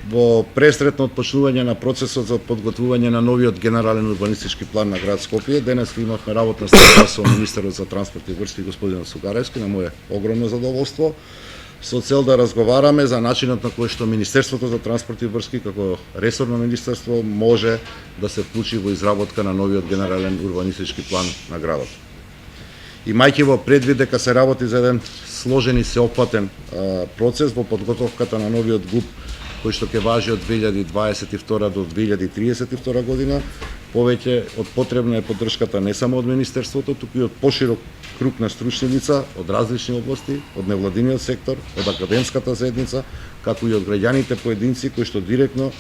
Во пресретно отпочнување на процесот за подготвување на новиот генерален урбанистички план на град Скопје, денес имавме работна средба со министерот за транспорт и врски господин Сугаревски, на мое огромно задоволство, со цел да разговараме за начинот на кој што Министерството за транспорт и врски како ресорно министерство може да се вклучи во изработка на новиот генерален урбанистички план на градот. Имајќи во предвид дека се работи за еден сложен и сеопфатен процес во подготовката на новиот ГУП кој што ќе важи од 2022 до 2032 година, повеќе од потребна е поддршката не само од Министерството, туку и од поширок круг на стручни лица од различни области, од невладиниот сектор, од академската заедница, како и од граѓаните поединци кои што директно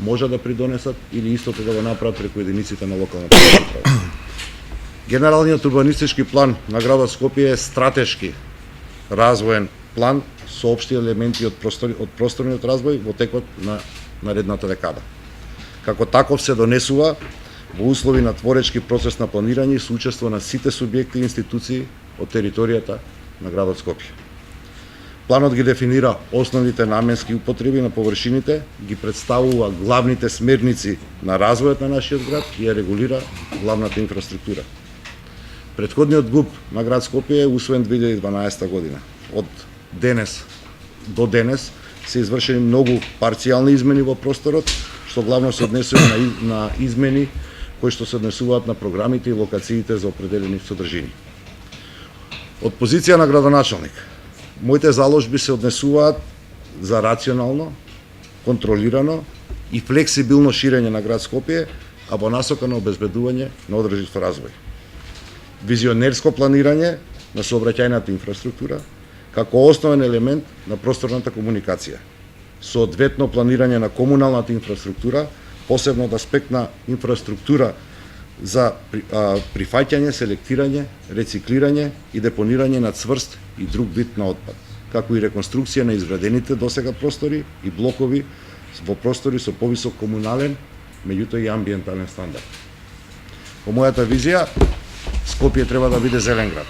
може да придонесат или истото да го направат преку единиците на локалната самоуправа. Генералниот урбанистички план на градот Скопје е стратешки развоен план со општи елементи од просторниот развој во текот на наредната декада. Како таков се донесува во услови на творечки процес на планирање и соучество на сите субјекти и институции од територијата на градот Скопје. Планот ги дефинира основните наменски употреби на површините, ги представува главните смерници на развојот на нашиот град и ја регулира главната инфраструктура. Претходниот ГУП на град Скопје е усвоен 2012 година. Од денес до денес се извршени многу парцијални измени во просторот, што главно се однесува на измени кои што се однесуваат на програмите и локациите за определени содржини. Од позиција на градоначалник, моите заложби се однесуваат за рационално, контролирано и флексибилно ширење на град Скопје, а во насока на обезбедување на одржлив развој. Визионерско планирање на сообраќајната инфраструктура, како основен елемент на просторната комуникација. Соодветно планирање на комуналната инфраструктура, посебно од аспект на инфраструктура за прифаќање, селектирање, рециклирање и депонирање на цврст и друг вид на отпад, како и реконструкција на изградените досега простори и блокови во простори со повисок комунален, меѓутоа и амбиентален стандард. По мојата визија, Скопје треба да биде зелен град,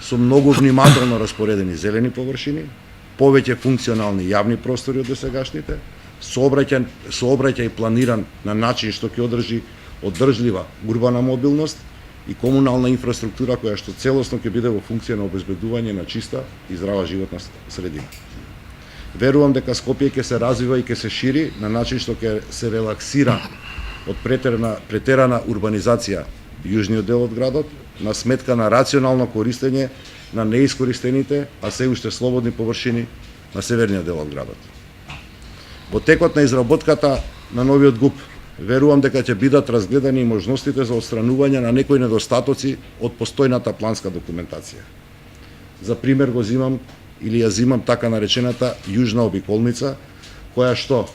со многу внимателно распоредени зелени површини, повеќе функционални јавни простори од досегашните, сообраќај планиран на начин што ќе одржи одржлива урбана мобилност и комунална инфраструктура која што целосно ќе биде во функција на обезбедување на чиста и здрава животна средина. Верувам дека Скопје ќе се развива и ќе се шири на начин што ќе се релаксира од претерана урбанизација јужниот дел од градот, на сметка на рационално користење на неискористените, а се уште слободни површини на северниот дел од градот. Во текот на изработката на новиот ГУП, верувам дека ќе бидат разгледани и можностите за отстранување на некои недостатоци од постојната планска документација. За пример го зимам или ја зимам така наречената јужна обиколница, која што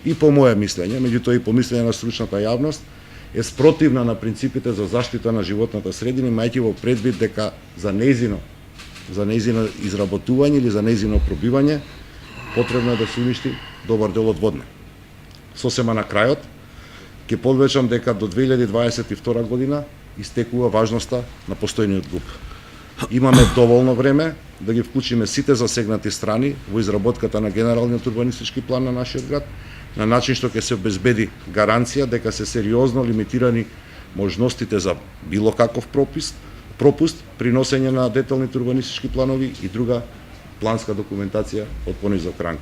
и по мое мислење, меѓутоа и по мислење на стручната јавност, е спротивна на принципите за заштита на животната средина, имајќи во предвид дека за нејзино изработување или за нејзино пробивање потребно е да се уништи добар дел од водне. Сосема на крајот, ќе подвечам дека до 2022 година истекува важноста на постојниот ГУП. Имаме доволно време да ги вклучиме сите засегнати страни во изработката на генералниот урбанистички план на нашиот град, на начин што ќе се обезбеди гаранција дека се сериозно лимитирани можностите за било каков пропуст при носење на деталните урбанистички планови и друга планска документација од понизок ранг.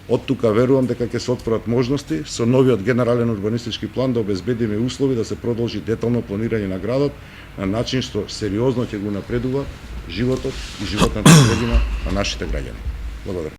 Од тука верувам дека ќе се отворат можности со новиот генерален урбанистички план да обезбедиме услови да се продолжи детално планирање на градот на начин што сериозно ќе го напредува животот и животната средина на нашите граѓани. Благодарам.